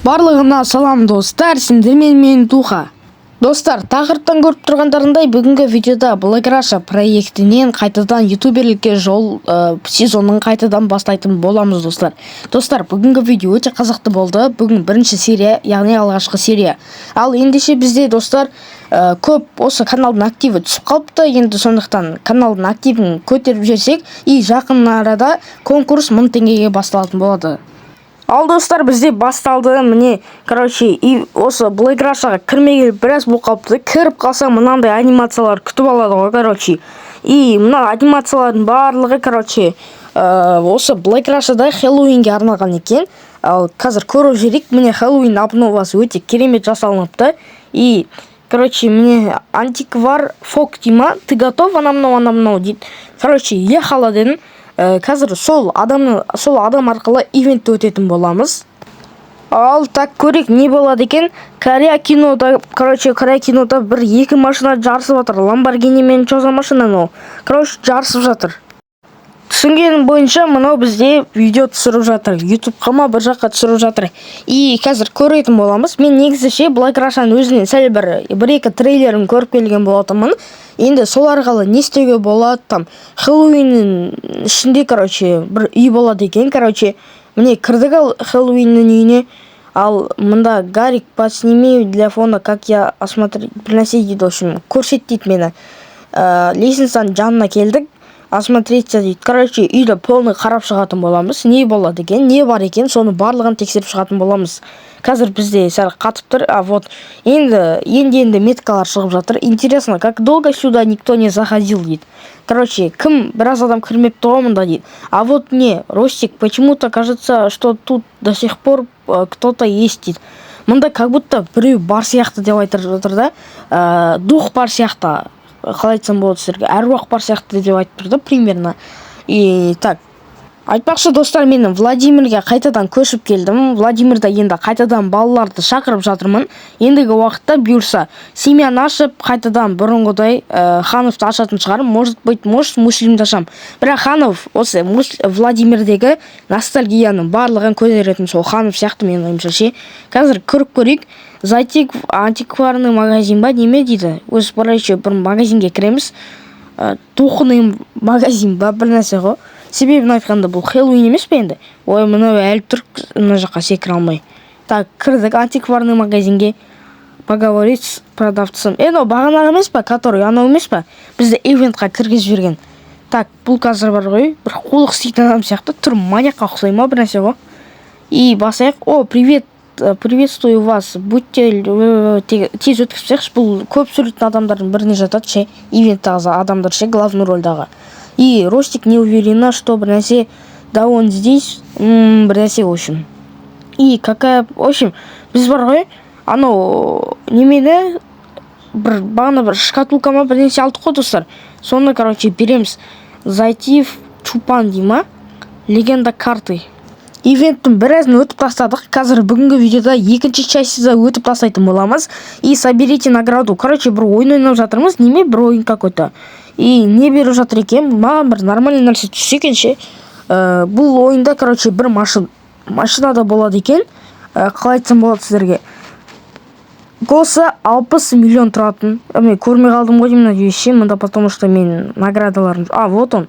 Барлығына салам достар, сендермен мен Туха. Достар, тақырыптан көріп тұрғандарындай бүгінгі видеода Black Russia проектінен қайтадан ютуберлікке жол сезонын қайтадан бастайтын боламыз достар. Достар, бүгінгі видео өте қызықты болды. Бүгін бірінші серия, яғни алғашқы серия. Ал ендеше бізде достар көп осы каналдың активі түсіп қалыпты. Енді сондықтан каналдың активін көтеріп жіберсек, и жақын арада конкурс 1000 теңгеге басталатын болады. Ал достар, бізде басталды. Міне, и осы Black Russiaға кірмегелі біраз болып қалыпты. Кіріп қалса мынандай анимациялар күтіп алады ғой, И мына анимациялардың барлығы, осы Black Russiaда Хэллоуинге арналған екен. Ал қазір көріп жүрейік. Міне Хэллоуин обновасы өте керемет жасалыныпты. И міне антиквар фок дейма, ты готов, анау дейді. Ехала дедім. Қазір сол адам арқылы ивент өтетін боламыз. Ал так көрейік не болады екен. Корея кинода бір-екі машина жарысып жатыр. Lamborghini мен Чоза машина жарысып жатыр. Түсінгенім бойынша мынау бізде видео түсіріп жатыр. YouTube-қа бір жаққа түсіріп жатыр. И қазір көретін боламыз. Мен негізі Black Russiaның өзінен сәл бір-екі трейлерін көріп келген болатынмын. Енді сол арқылы не істеуге болады там. Хэллоуиннің ішінде, бір үй болады екен. Міне кірдік ал Хэллоуиннің үйіне. Ал мында Гарик, посними для фона, как я осмотреть, приносить дейді, көрсет дейді мені. Лестницаның жанына келдік. Осмотреться дейді. Үйді полный қарап шығатын боламыз. Не болады екен, не бар екен, соны барлығын тексеріп шығатын боламыз. Қазір бізде сәл қатып тұр. Енді меткалар шығып жатыр. Интересно, как долго сюда никто не заходил дейді. Кім біраз адам кірмепті ғой мұнда дейді. Не, Ростик, почему-то кажется, что тут до сих пор кто-то есть дейді. Мұнда как будто біреу бар сияқты деп айтып жатыр да. Дух бар сияқты. Қалай айтсам болады сіздерге, әруақ бар сияқты деп айтып тұрды примерно. И так, айтпақшы достар, мен Владимирге қайтадан көшіп келдім. Владимирда енді қайтадан балаларды шақырып жатырмын. Ендігі уақытта бұйырса семьяны ашып, қайтадан бұрынғыдай Хановты ашатын шығарым. Может Муслимді ашам. Бірақ Ханов осы Владимирдегі ностальгияның барлығын көтеретін сол Ханов сияқты мен ойымша. Қазір көріп көрейік. Зайти в антикварный магазин ба неме дейді. Өзі бір магазинге кіреміз. Тухный магазин ба бір нәрсе ғой. Себебін айтқанда бұл Хэллоуин емес пе енді? Ой, мынау әліп тұр, мына жаққа секіре алмай. Так, кірдік антикварный магазинге. Поговорить с продавцом. Бағанағы емес па, который анау емес па? Бізді ивентқа кіргізіп жіберген. Так, бұл қазір бар ғой. Бір қолық істейтін адам сияқты. Тұр маньякқа ұқсай ма бір нәрсе ғой. И басайық. Приветствую вас. Будьте тез өткізсекші. Бұл көп сөйлейтін адамдардың біріне жатады. Ивенттағы адамдар главный рөлдағы. И Ростик не уверена, что да он здесь, в общем. И в общем, біз бар ғой, немені бір шкатулкама бір нәрсе алдық қой достар. Соны, береміз. Зайти в Чупан дейма, легенда карты. Ивенттің біразын өтіп тастадық. Қазір бүгінгі видеода екінші частьда өтіп тастайтын боламыз. И соберите награду. Бір ойын ойнап жатырмыз. Неме бір ойын какой-то. И не беріп жатыр екен. Маған бір нормальный нәрсе түссе екенше. Бұл ойында, бір машинада болады екен. Қалай айтсам болады сіздерге. Голоса 60 миллион тұратын. Мен көрмей қалдым ғой деймін өйше. Мұнда потому что мен наградаларым. Вот он.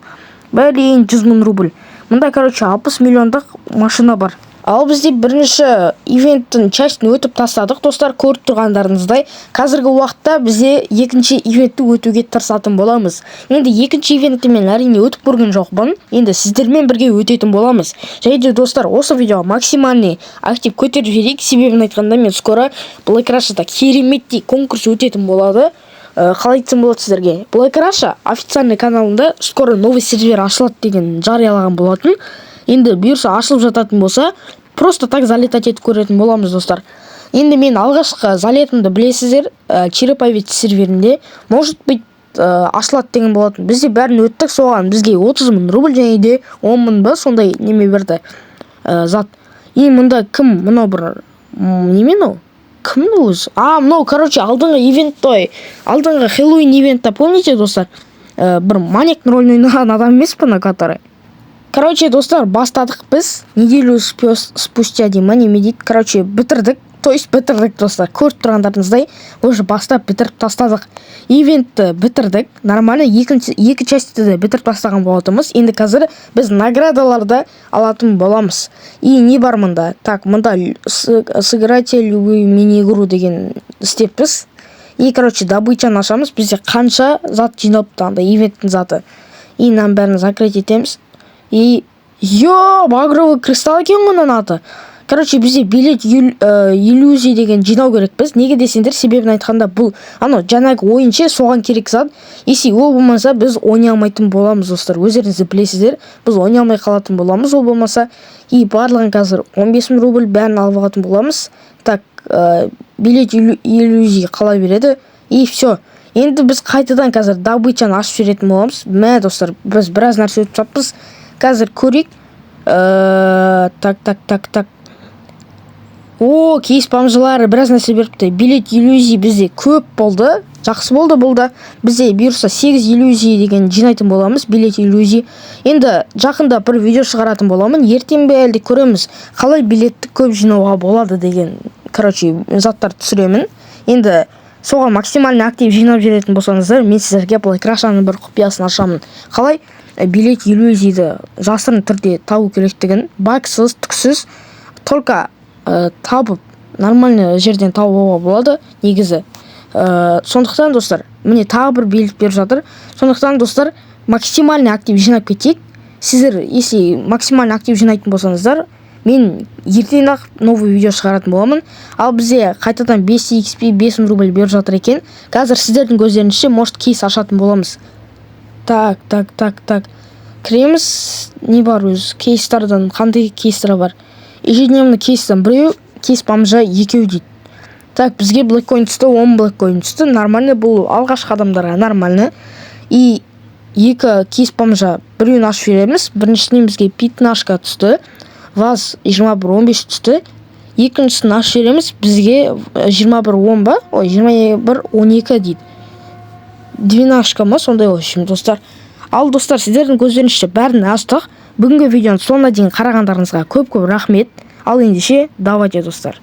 100 000 рубль. Мұнда, 60 миллиондық машина бар. Ал бізде бірінші ивенттің частьін өтіп тастадық. Достар, көріп тұрғандарыңыздай, қазіргі уақытта бізде екінші ивентті өтуге тырысатын боламыз. Енді екінші ивентті мен әрине өтіп көрген жоқпын. Енді сіздермен бірге өтетін боламыз. Және достар, осы видеоға максимальный актив көтеріп жіберейік. Себебін айтқанда мен скоро Black Russia'да кереметтей конкурс өтетін болады. Қалай айтсам болады сіздерге. Black Russia официальный каналында скоро новый сервер ашылады деген жариялаған болатын. Енді бұйырса ашылып жататын болса, просто так залетать етіп көретін боламыз достар. Енді мен алғашқы залетімді білесіздер, Череповец серверінде, может быть, ашылады деген болатын. Бізде бәрін өттік, соған бізге 30 000 рубль және де 10 000 ба сондай неме берді зат. И мұнда кім, мынау бір немен кім өзі? Мынау, алдыңғы ивенттой, алдыңғы Хэллоуин ивентта, помните, достар? Бір маньяк рөлін ойнаған адам емес па, на который? Короче, достар, бастадық біз. Неделю спустя деймін, неме дейді. Короче, бітірдік. То есть бітірдік, достар. Көріп тұрғандарыңыздай, уже бастап бітіріп тастадық. Ивентті бітірдік. Нормально, екі частьті де бітіріп тастаған болатымыз. Енді қазір біз наградаларды алатын боламыз. И не бар мұнда? Так, мұнда сыграйте любую мини-игру деген істеппіз. И, короче, добычаны ашамыз. Бізде қанша зат жиналып таңда, ивенттің заты. И нам бәрін закрыть етеміз. И, багровый кристалл екен мұның аты. Короче, бізде билет иллюзия деген жинау керек біз. Неге десеңдер, себебін айтқанда бұл, жаңағы ойыншы соған керек зат. Если ол болмаса, біз ойнай алмайтын боламыз, достар. Өздеріңізді білесіздер, біз ойнай алмай қалатын боламыз, ол болмаса. И барлығын қазір 15 рубль бәрін алып алатын боламыз. Так, билет иллюзия қала береді. И все. Енді біз қайтадан қазір добычаны ашып жіберетін боламыз. Мә, достар, біз біраз нәрсе өтіп жатпыз. Қазір көрейік. Так. О, кейс памжылары біраз нәрсе беріпті. Билет иллюзия бізде көп болды. Жақсы болды бұл да. Бізде бұйырса 8 иллюзия деген жинайтын боламыз. Билет иллюзия. Енді жақында бір видео шығаратын боламын. Ертең бе әлде көреміз. Қалай билетті көп жинауға болады деген, короче, заттар түсіремін. Енді соған максимально актив жинап жүретін болсаңыздар, мен сіздерге Блэкрашаның бір құпиясын ашамын. Қалай билет иллюзияды жасырын түрде табу керектігін, багсыз, түксіз, только табып, нормальный жерден табуға болады, негізі. Сондықтан, достар, міне тағы бір билет беріп жатыр. Сондықтан, достар, максимально актив жинап кетейік. Сіздер, если максимально актив жинайтын болсаңыздар, мен ертең-ақ новый видео шығаратын боламын. Ал бізде қайтадан 5 XP 5 рубль беріп жатыр екен. Қазір сіздердің көздеріңізше, может, кейс ашатын боламыз. Так. Кіреміз, не бар өз кейстардан, қандай кейстар бар. Ежедневный кейстан біреу, кейс бомжа екеу дейді. Так, бізге блэккоин түсті, 10 блэккоин түсті. Нормально, бұл алғашқы адамдарға нормально. И екі кейс бомжа біреуін ашып береміз. Біріншісінен бізге пятнашка түсті. Ваз 21-15 түсті. Екіншісін ашып береміз. Бізге 21-10 ба? Ой, 21-12 дейді. 12 ма? Сондай ойшым, достар. Ал, достар, сіздердің көздеріңізше бәрін астық. Бүгінгі видеоны соңына дейін қарағандарыңызға көп рахмет. Ал ендеше, давайте, достар.